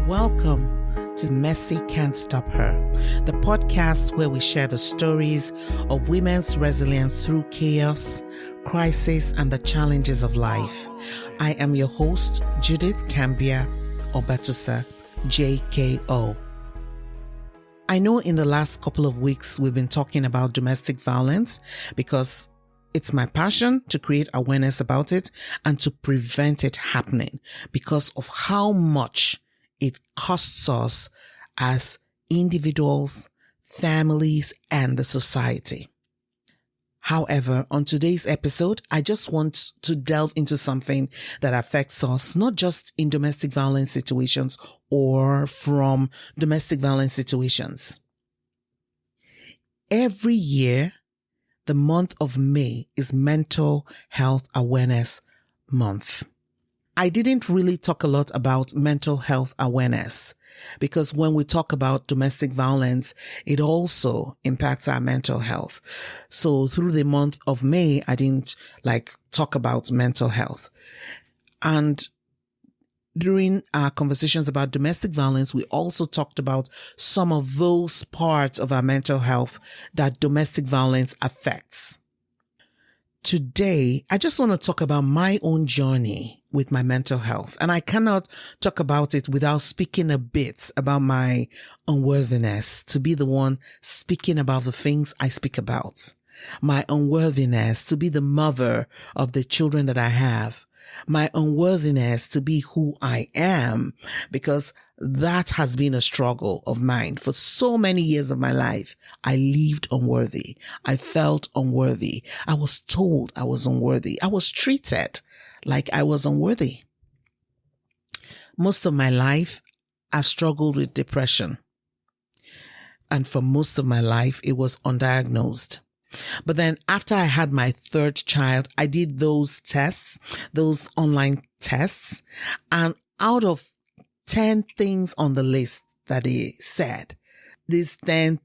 Welcome to Messy Can't Stop Her, the podcast where we share the stories of women's resilience through chaos, crisis, and the challenges of life. I am your host, Judith Cambia Obetusa, JKO. I know in the last couple of weeks we've been talking about domestic violence because it's my passion to create awareness about it and to prevent it happening because of how much it costs us as individuals, families, and the society. However, on today's episode, I just want to delve into something that affects us, not just in domestic violence situations or from domestic violence situations. Every year, the month of May is Mental Health Awareness Month. I didn't really talk a lot about mental health awareness because when we talk about domestic violence, it also impacts our mental health. So through the month of May, I didn't talk about mental health. And during our conversations about domestic violence, we also talked about some of those parts of our mental health that domestic violence affects. Today, I just want to talk about my own journey with my mental health. And I cannot talk about it without speaking a bit about my unworthiness, to be the one speaking about the things I speak about. My unworthiness to be the mother of the children that I have. My unworthiness to be who I am, because that has been a struggle of mine for so many years of my life. I lived unworthy. I felt unworthy. I was told I was unworthy. I was treated like I was unworthy. Most of my life, I've struggled with depression. And for most of my life, it was undiagnosed. But then after I had my third child, I did those tests, those online tests. And out of 10 things on the list that they said, these 10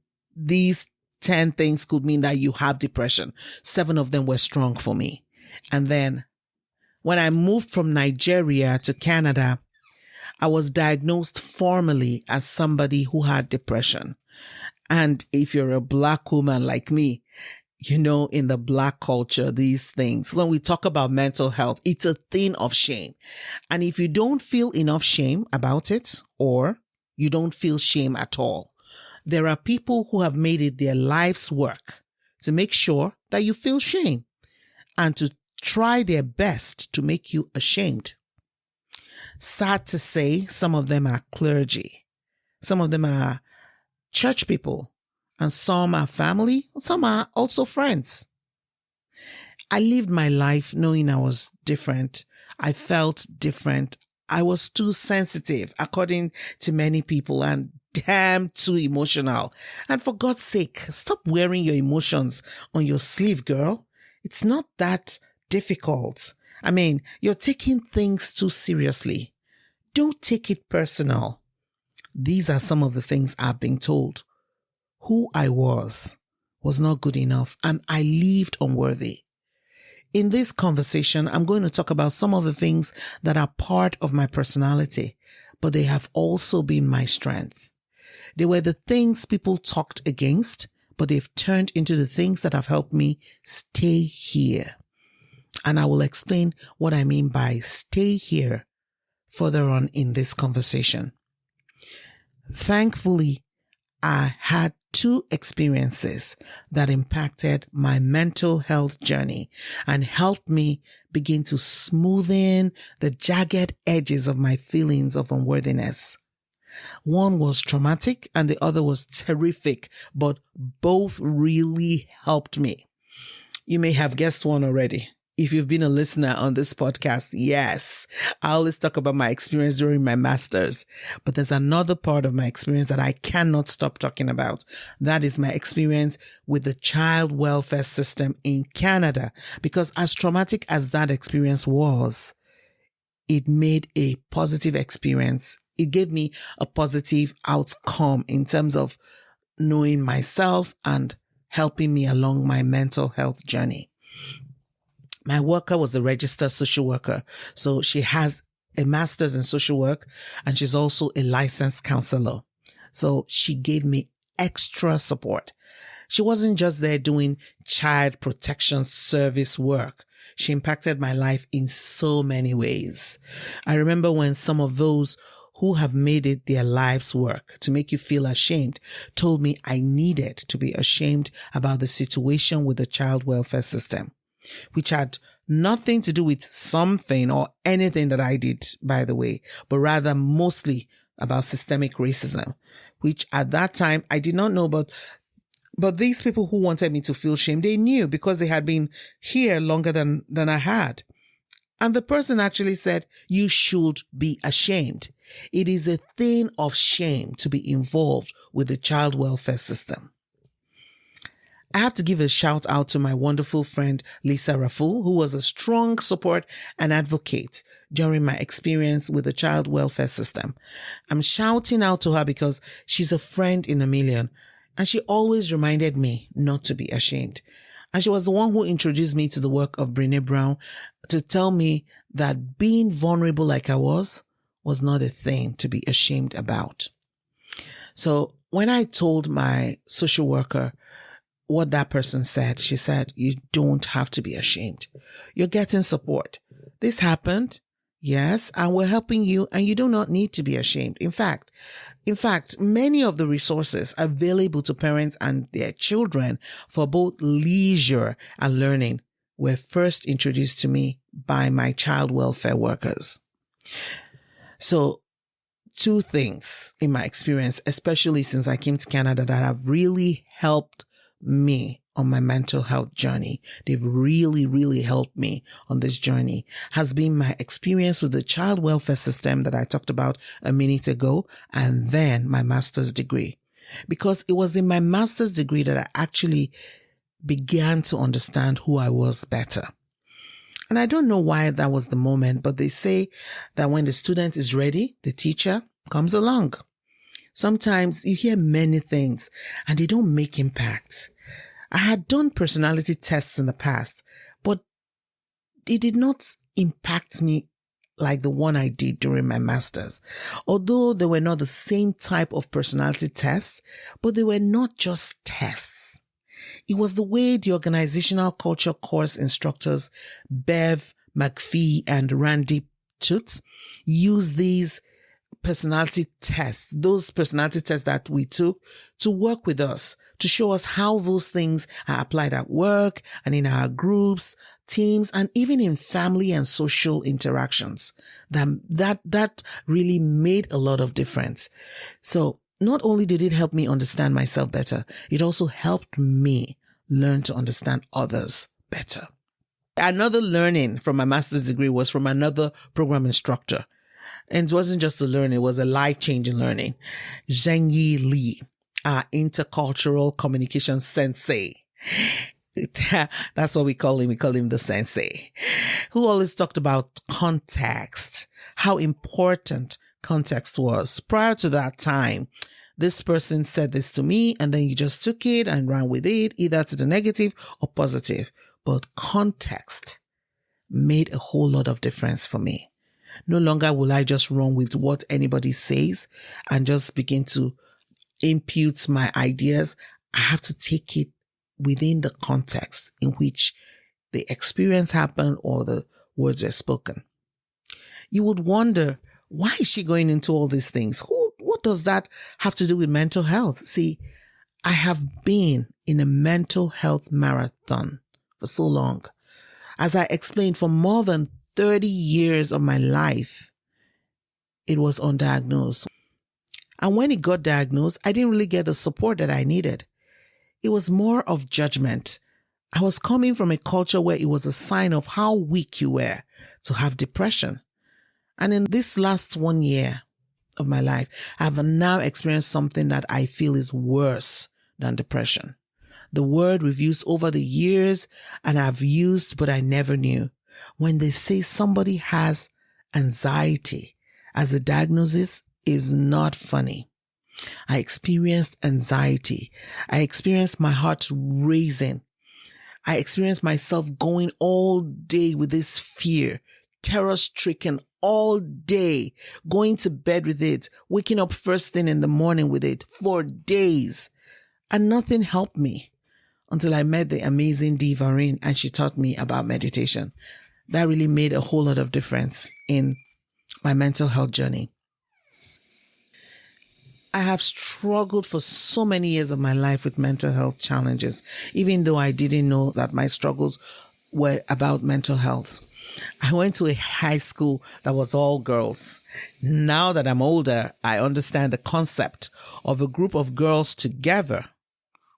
things could mean that you have depression. 7 of them were strong for me. And then when I moved from Nigeria to Canada, I was diagnosed formally as somebody who had depression. And if you're a Black woman like me, you know, in the Black culture, these things, when we talk about mental health, it's a thing of shame. And if you don't feel enough shame about it, or you don't feel shame at all, there are people who have made it their life's work to make sure that you feel shame and to try their best to make you ashamed. Sad to say, some of them are clergy. Some of them are church people. And some are family, some are also friends. I lived my life knowing I was different. I felt different. I was too sensitive, according to many people, and damn too emotional. And for God's sake, stop wearing your emotions on your sleeve, girl. It's not that difficult. I mean, you're taking things too seriously. Don't take it personal. These are some of the things I've been told. Who I was not good enough, and I lived unworthy. In this conversation, I'm going to talk about some of the things that are part of my personality, but they have also been my strength. They were the things people talked against, but they've turned into the things that have helped me stay here. And I will explain what I mean by stay here further on in this conversation. Thankfully, I had 2 experiences that impacted my mental health journey and helped me begin to smoothen the jagged edges of my feelings of unworthiness. One was traumatic and the other was terrific, but both really helped me. You may have guessed one already. If you've been a listener on this podcast, yes, I always talk about my experience during my master's, but there's another part of my experience that I cannot stop talking about. That is my experience with the child welfare system in Canada, because as traumatic as that experience was, it made a positive experience. It gave me a positive outcome in terms of knowing myself and helping me along my mental health journey. My worker was a registered social worker, so she has a master's in social work, and she's also a licensed counselor. So she gave me extra support. She wasn't just there doing child protection service work. She impacted my life in so many ways. I remember when some of those who have made it their life's work to make you feel ashamed told me I needed to be ashamed about the situation with the child welfare system, which had nothing to do with something or anything that I did, by the way, but rather mostly about systemic racism, which at that time I did not know about. But these people who wanted me to feel shame, they knew because they had been here longer than I had. And the person actually said, you should be ashamed. It is a thing of shame to be involved with the child welfare system. I have to give a shout out to my wonderful friend, Lisa Raful, who was a strong support and advocate during my experience with the child welfare system. I'm shouting out to her because she's a friend in a million, and she always reminded me not to be ashamed. And she was the one who introduced me to the work of Brené Brown to tell me that being vulnerable like I was not a thing to be ashamed about. So when I told my social worker what that person said, she said, you don't have to be ashamed. You're getting support. This happened. Yes. And we're helping you, and you do not need to be ashamed. In fact, many of the resources available to parents and their children for both leisure and learning were first introduced to me by my child welfare workers. So 2 things in my experience, especially since I came to Canada, that have really helped me on my mental health journey. They've really, really helped me on this journey, has been my experience with the child welfare system that I talked about a minute ago, and then my master's degree. Because it was in my master's degree that I actually began to understand who I was better. And I don't know why that was the moment, but they say that when the student is ready, the teacher comes along. Sometimes you hear many things and they don't make impact. I had done personality tests in the past, but it did not impact me like the one I did during my master's. Although they were not the same type of personality tests, but they were not just tests. It was the way the organizational culture course instructors, Bev McPhee and Randy Toots, used these personality tests, those personality tests that we took, to work with us, to show us how those things are applied at work and in our groups, teams, and even in family and social interactions. That really made a lot of difference. So not only did it help me understand myself better, it also helped me learn to understand others better. Another learning from my master's degree was from another program instructor. And it wasn't just a learning, it was a life-changing learning. Zhengyi Li, our intercultural communication sensei. That's what we call him. We call him the sensei, who always talked about context, how important context was. Prior to that time, this person said this to me, and then you just took it and ran with it, either to the negative or positive. But context made a whole lot of difference for me. No longer will I just run with what anybody says and just begin to impute my ideas. I have to take it within the context in which the experience happened or the words were spoken. You would wonder, why is she going into all these things? What does that have to do with mental health? See, I have been in a mental health marathon for so long. As I explained, for more than 30 years of my life, it was undiagnosed. And when it got diagnosed, I didn't really get the support that I needed. It was more of judgment. I was coming from a culture where it was a sign of how weak you were to have depression. And in this last 1 year of my life, I have now experienced something that I feel is worse than depression. The word we've used over the years and I've used, but I never knew. When they say somebody has anxiety as a diagnosis, is not funny. I experienced anxiety. I experienced my heart racing. I experienced myself going all day with this fear, terror-stricken all day, going to bed with it, waking up first thing in the morning with it for days. And nothing helped me until I met the amazing Dee Varine and she taught me about meditation. That really made a whole lot of difference in my mental health journey. I have struggled for so many years of my life with mental health challenges, even though I didn't know that my struggles were about mental health. I went to a high school that was all girls. Now that I'm older, I understand the concept of a group of girls together.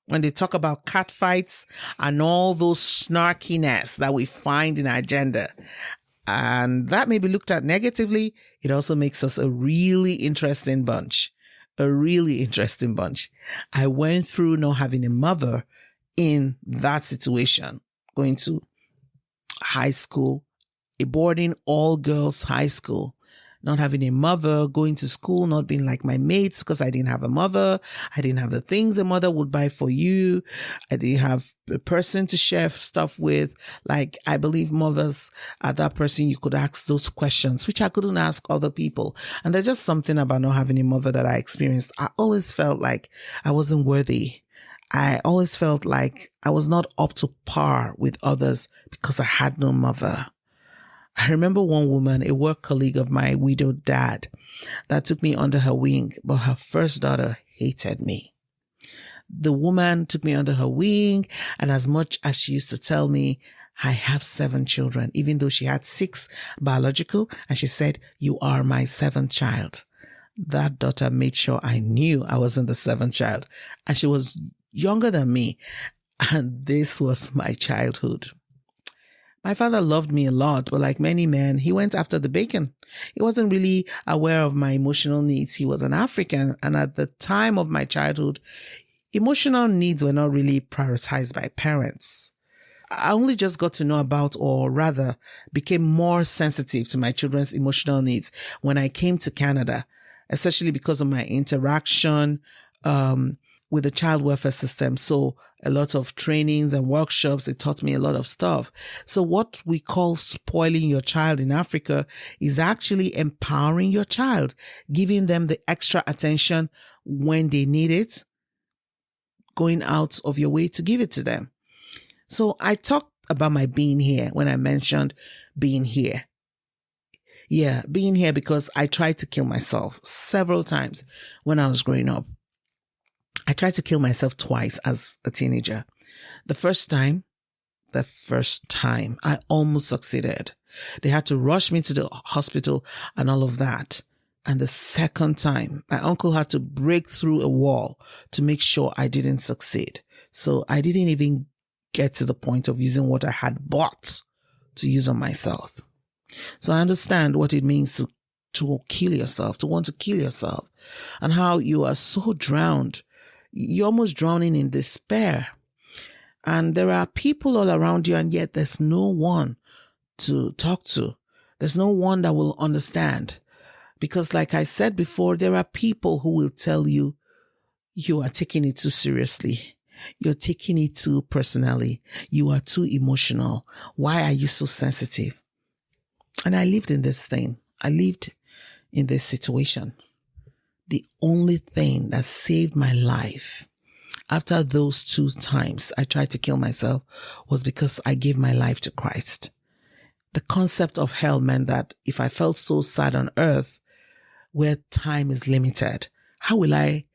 When they talk about catfights and all those snarkiness that we find in our gender, and that may be looked at negatively, it also makes us a really interesting bunch. A really interesting bunch. I went through not having a mother in that situation, going to high school, a boarding all-girls high school, not having a mother, going to school, not being like my mates because I didn't have a mother. I didn't have the things a mother would buy for you. I didn't have a person to share stuff with. Like, I believe mothers are that person you could ask those questions, which I couldn't ask other people. And there's just something about not having a mother that I experienced. I always felt like I wasn't worthy. I always felt like I was not up to par with others because I had no mother. I remember one woman, a work colleague of my widowed dad, that took me under her wing, but her first daughter hated me. The woman took me under her wing, and as much as she used to tell me, I have 7 children, even though she had 6 biological, and she said, you are my 7th child. That daughter made sure I knew I wasn't the 7th child, and she was younger than me, and this was my childhood. My father loved me a lot, but like many men, he went after the bacon. He wasn't really aware of my emotional needs. He was an African, and at the time of my childhood, emotional needs were not really prioritized by parents. I only just got to know about, or rather became more sensitive to my children's emotional needs when I came to Canada, especially because of my interaction with the child welfare system. So a lot of trainings and workshops, it taught me a lot of stuff. So what we call spoiling your child in Africa is actually empowering your child, giving them the extra attention when they need it, going out of your way to give it to them. So I talked about my being here when I mentioned being here. Yeah, being here because I tried to kill myself several times when I was growing up. I tried to kill myself twice as a teenager. The first time, I almost succeeded. They had to rush me to the hospital and all of that. And the second time, my uncle had to break through a wall to make sure I didn't succeed. So I didn't even get to the point of using what I had bought to use on myself. So I understand what it means to kill yourself, to want to kill yourself, and how you are so drowned. You're almost drowning in despair. And there are people all around you, and yet there's no one to talk to. There's no one that will understand. Because like I said before, there are people who will tell you, you are taking it too seriously. You're taking it too personally. You are too emotional. Why are you so sensitive? And I lived in this thing. I lived in this situation. The only thing that saved my life after those 2 times I tried to kill myself was because I gave my life to Christ. The concept of hell meant that if I felt so sad on earth, where time is limited, how will I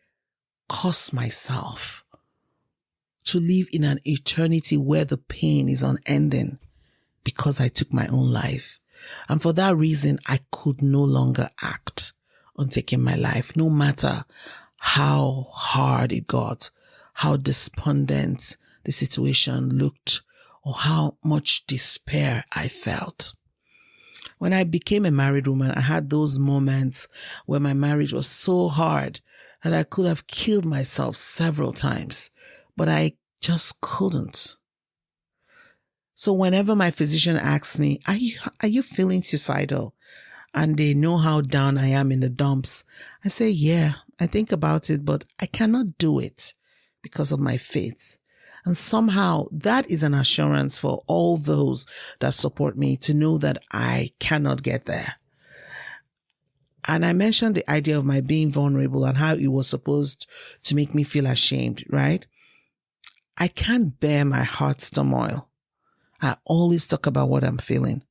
cause myself to live in an eternity where the pain is unending because I took my own life? And for that reason, I could no longer act on taking my life, no matter how hard it got, how despondent the situation looked, or how much despair I felt. When I became a married woman, I had those moments where my marriage was so hard that I could have killed myself several times, but I just couldn't. So whenever my physician asks me, are you feeling suicidal? And they know how down I am in the dumps, I say, yeah, I think about it, but I cannot do it because of my faith. And somehow that is an assurance for all those that support me to know that I cannot get there. And I mentioned the idea of my being vulnerable and how it was supposed to make me feel ashamed, right? I can't bear my heart's turmoil. I always talk about what I'm feeling.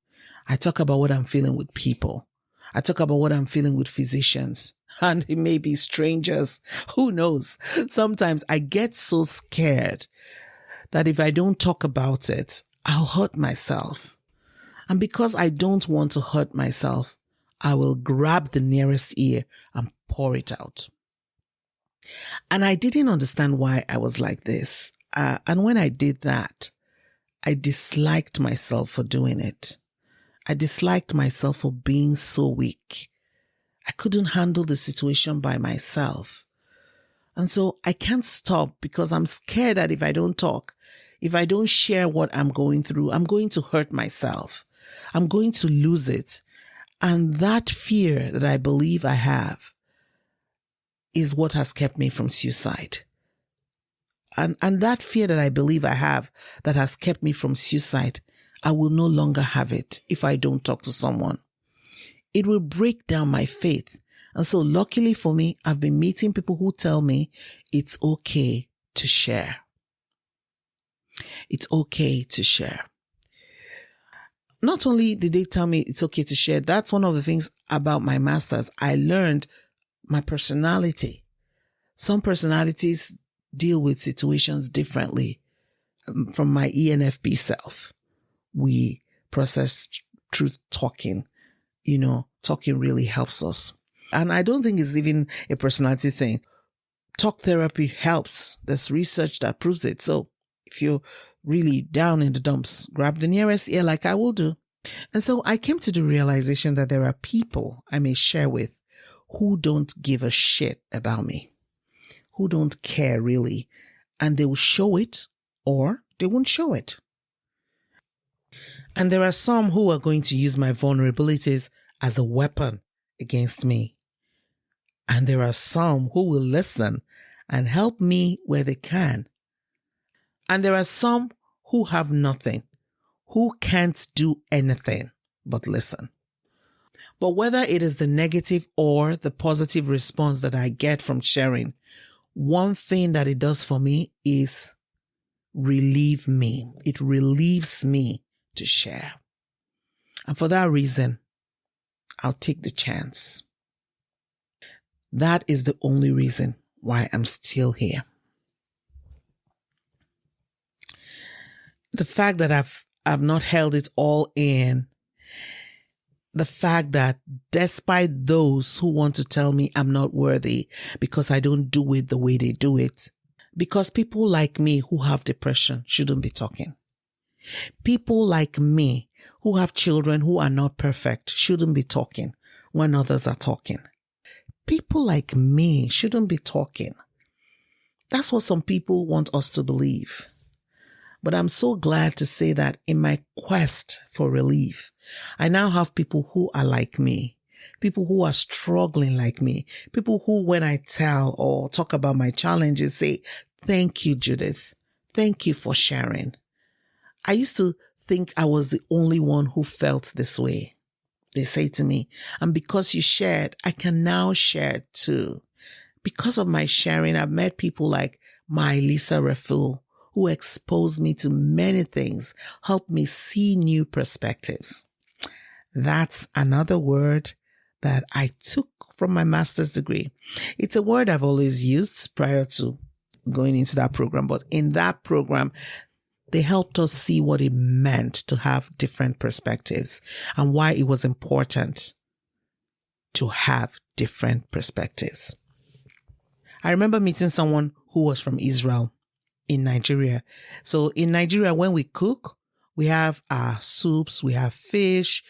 I talk about what I'm feeling with people. I talk about what I'm feeling with physicians, and it may be strangers. Who knows? Sometimes I get so scared that if I don't talk about it, I'll hurt myself. And because I don't want to hurt myself, I will grab the nearest ear and pour it out. And I didn't understand why I was like this. And when I did that, I disliked myself for doing it. I disliked myself for being so weak. I couldn't handle the situation by myself. And so I can't stop because I'm scared that if I don't talk, if I don't share what I'm going through, I'm going to hurt myself. I'm going to lose it. And that fear that I believe I have is what has kept me from suicide. And that fear that I believe I have that has kept me from suicide, I will no longer have it if I don't talk to someone. It will break down my faith. And so luckily for me, I've been meeting people who tell me it's okay to share. It's okay to share. Not only did they tell me it's okay to share, that's one of the things about my masters. I learned my personality. Some personalities deal with situations differently from my ENFP self. We process through talking. Talking really helps us. And I don't think it's even a personality thing. Talk therapy helps. There's research that proves it. So if you're really down in the dumps, grab the nearest ear like I will do. And so I came to the realization that there are people I may share with who don't give a shit about me, who don't care really, and they will show it or they won't show it. And there are some who are going to use my vulnerabilities as a weapon against me. And there are some who will listen and help me where they can. And there are some who have nothing, who can't do anything but listen. But whether it is the negative or the positive response that I get from sharing, one thing that it does for me is relieve me. It relieves me to share. And for that reason, I'll take the chance. That is the only reason why I'm still here. The fact that I've not held it all in, the fact that despite those who want to tell me I'm not worthy because I don't do it the way they do it, because people like me who have depression shouldn't be talking. People like me who have children who are not perfect shouldn't be talking when others are talking. People like me shouldn't be talking. That's what some people want us to believe. But I'm so glad to say that in my quest for relief, I now have people who are like me, people who are struggling like me, people who, when I tell or talk about my challenges, say, "Thank you, Judith. Thank you for sharing." I used to think I was the only one who felt this way. They say to me, and because you shared, I can now share too. Because of my sharing, I've met people like my Lisa Refuel, who exposed me to many things, helped me see new perspectives. That's another word that I took from my master's degree. It's a word I've always used prior to going into that program, but in that program, they helped us see what it meant to have different perspectives and why it was important to have different perspectives. I remember meeting someone who was from Israel in Nigeria. So in Nigeria, when we cook, we have our soups, we have fish,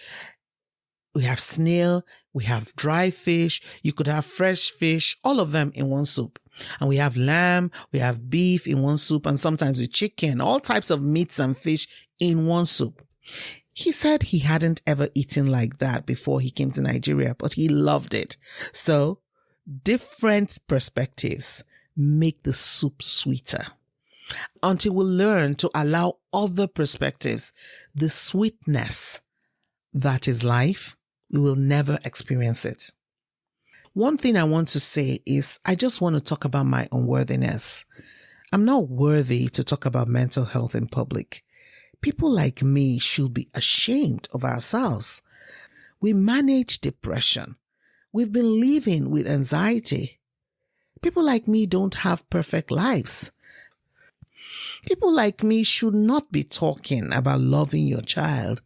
we have snail, we have dry fish. You could have fresh fish, all of them in one soup. And we have lamb, we have beef in one soup, and sometimes with chicken, all types of meats and fish in one soup. He said he hadn't ever eaten like that before he came to Nigeria, but he loved it. So different perspectives make the soup sweeter. Until we learn to allow other perspectives, the sweetness that is life, we will never experience it. One thing I want to say is I just want to talk about my unworthiness. I'm not worthy to talk about mental health in public. People like me should be ashamed of ourselves. We manage depression. We've been living with anxiety. People like me don't have perfect lives. People like me should not be talking about loving your child.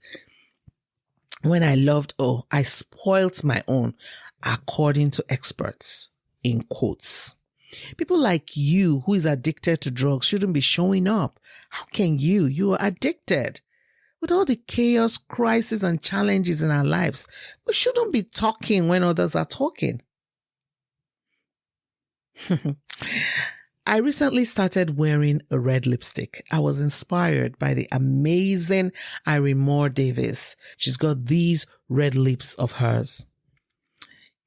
When I spoilt my own, according to experts, in quotes. People like you who is addicted to drugs shouldn't be showing up. How can you? You are addicted. With all the chaos, crisis, and challenges in our lives, we shouldn't be talking when others are talking. I recently started wearing a red lipstick. I was inspired by the amazing Irene Davis. She's got these red lips of hers.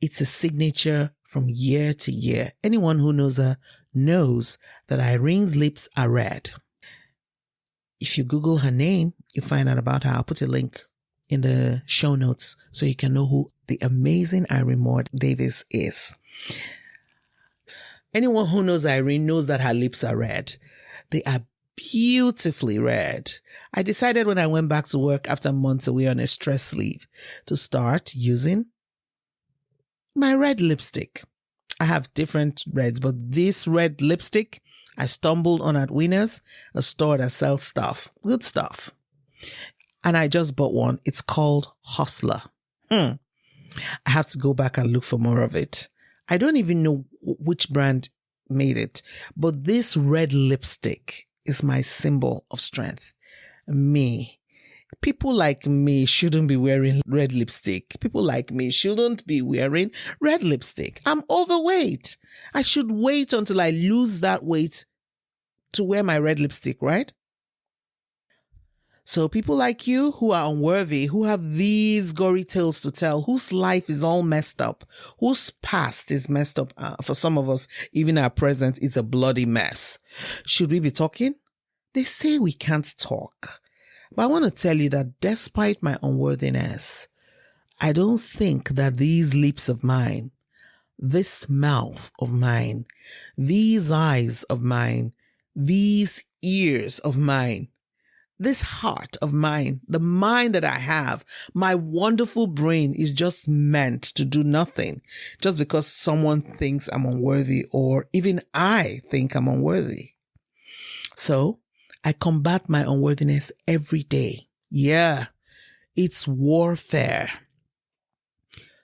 It's a signature from year to year. Anyone who knows her knows that Irene's lips are red. If you Google her name, you find out about her. I'll put a link in the show notes so you can know who the amazing Irene Davis is. Anyone who knows Irene knows that her lips are red. They are beautifully red. I decided when I went back to work after months away on a stress leave to start using my red lipstick. I have different reds, but this red lipstick I stumbled on at Winners, a store that sells stuff, good stuff. And I just bought one. It's called Hustler. I have to go back and look for more of it. I don't even know which brand made it, but this red lipstick is my symbol of strength. Me. People like me shouldn't be wearing red lipstick. People like me shouldn't be wearing red lipstick. I'm overweight. I should wait until I lose that weight to wear my red lipstick, right? So people like you who are unworthy, who have these gory tales to tell, whose life is all messed up, whose past is messed up. For some of us, even our present is a bloody mess. Should we be talking? They say we can't talk. But I want to tell you that despite my unworthiness, I don't think that these lips of mine, this mouth of mine, these eyes of mine, these ears of mine, this heart of mine, the mind that I have, my wonderful brain is just meant to do nothing just because someone thinks I'm unworthy or even I think I'm unworthy. So I combat my unworthiness every day. Yeah, it's warfare.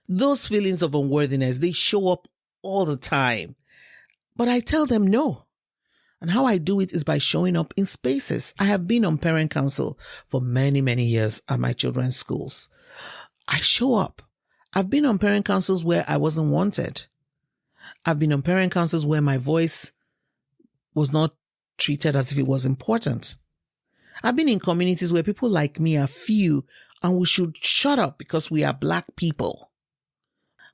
Those feelings of unworthiness, they show up all the time. But I tell them no. And how I do it is by showing up in spaces. I have been on parent council for many, many years at my children's schools. I show up. I've been on parent councils where I wasn't wanted. I've been on parent councils where my voice was not treated as if it was important. I've been in communities where people like me are few and we should shut up because we are Black people.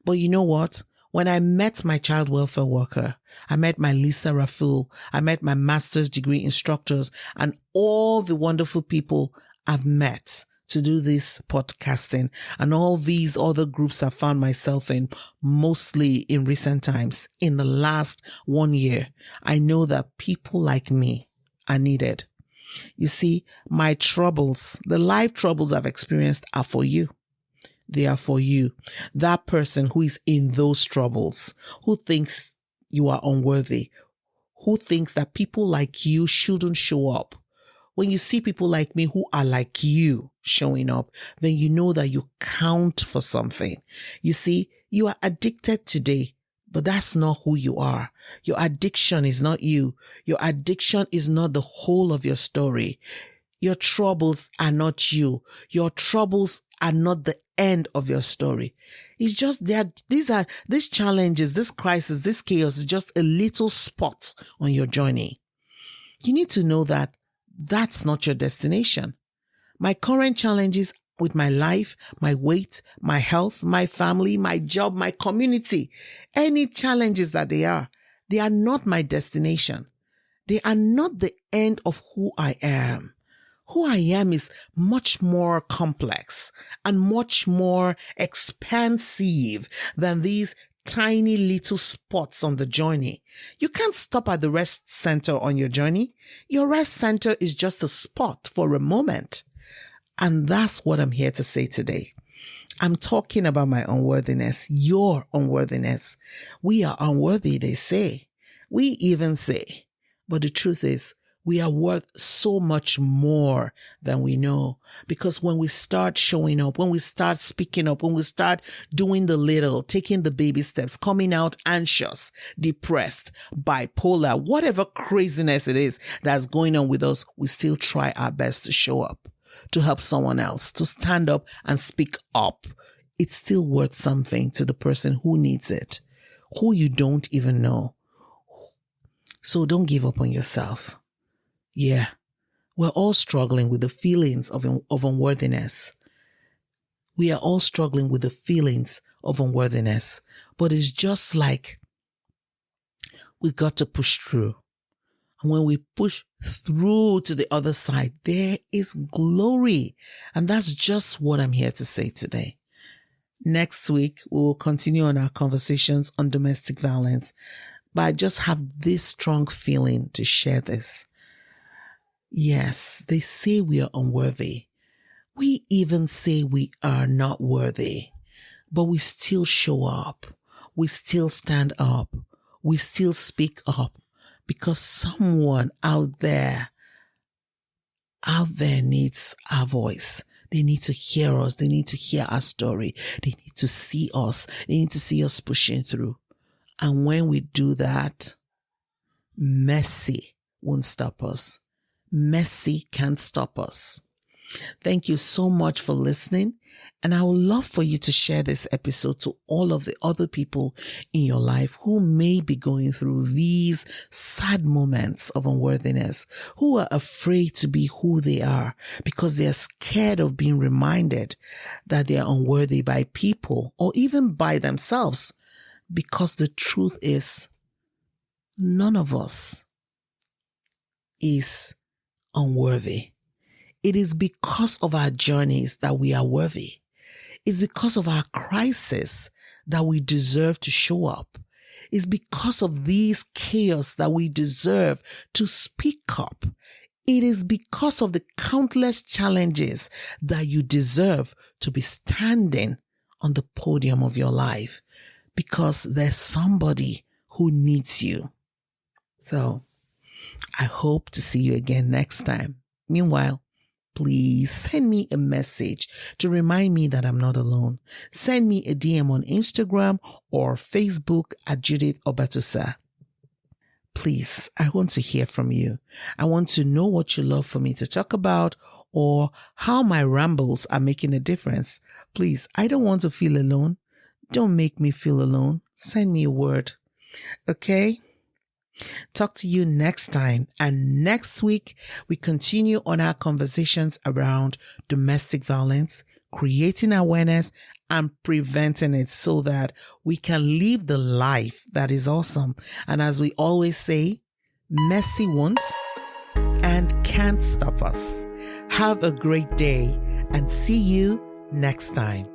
But you know what? When I met my child welfare worker, I met my Lisa Raful, I met my master's degree instructors and all the wonderful people I've met to do this podcasting and all these other groups I found myself in, mostly in recent times. In the last 1 year, I know that people like me are needed. You see, my troubles, the life troubles I've experienced are for you. They are for you. That person who is in those troubles, who thinks you are unworthy, who thinks that people like you shouldn't show up. When you see people like me who are like you showing up, then you know that you count for something. You see, you are addicted today, but that's not who you are. Your addiction is not you. Your addiction is not the whole of your story. Your troubles are not you. Your troubles are not the end of your story. It's just these challenges, this crisis, this chaos is just a little spot on your journey. You need to know that that's not your destination. My current challenges with my life, my weight, my health, my family, my job, my community, any challenges that they are not my destination. They are not the end of who I am. Who I am is much more complex and much more expansive than these tiny little spots on the journey. You can't stop at the rest center on your journey. Your rest center is just a spot for a moment. And that's what I'm here to say today. I'm talking about my unworthiness, your unworthiness. We are unworthy, they say. We even say. But the truth is, we are worth so much more than we know. Because when we start showing up, when we start speaking up, when we start doing the little, taking the baby steps, coming out anxious, depressed, bipolar, whatever craziness it is that's going on with us, we still try our best to show up, to help someone else, to stand up and speak up. It's still worth something to the person who needs it, who you don't even know. So don't give up on yourself. Yeah, we're all struggling with the feelings of unworthiness. We are all struggling with the feelings of unworthiness, but it's just like we've got to push through. And when we push through to the other side, there is glory. And that's just what I'm here to say today. Next week, we will continue on our conversations on domestic violence. But I just have this strong feeling to share this. Yes, they say we are unworthy. We even say we are not worthy, but we still show up. We still stand up. We still speak up because someone out there needs our voice. They need to hear us. They need to hear our story. They need to see us. They need to see us pushing through. And when we do that, mercy won't stop us. Mercy can't stop us. Thank you so much for listening. And I would love for you to share this episode to all of the other people in your life who may be going through these sad moments of unworthiness, who are afraid to be who they are because they are scared of being reminded that they are unworthy by people or even by themselves. Because the truth is, none of us is unworthy. It is because of our journeys that we are worthy. It's because of our crisis that we deserve to show up. It's because of these chaos that we deserve to speak up. It is because of the countless challenges that you deserve to be standing on the podium of your life. Because there's somebody who needs you. So I hope to see you again next time. Meanwhile, please send me a message to remind me that I'm not alone. Send me a DM on Instagram or Facebook at Judith Obatusa. Please, I want to hear from you. I want to know what you love for me to talk about or how my rambles are making a difference. Please, I don't want to feel alone. Don't make me feel alone. Send me a word. Okay? Talk to you next time. And next week, we continue on our conversations around domestic violence, creating awareness and preventing it so that we can live the life that is awesome. And as we always say, mercy won't and can't stop us. Have a great day and see you next time.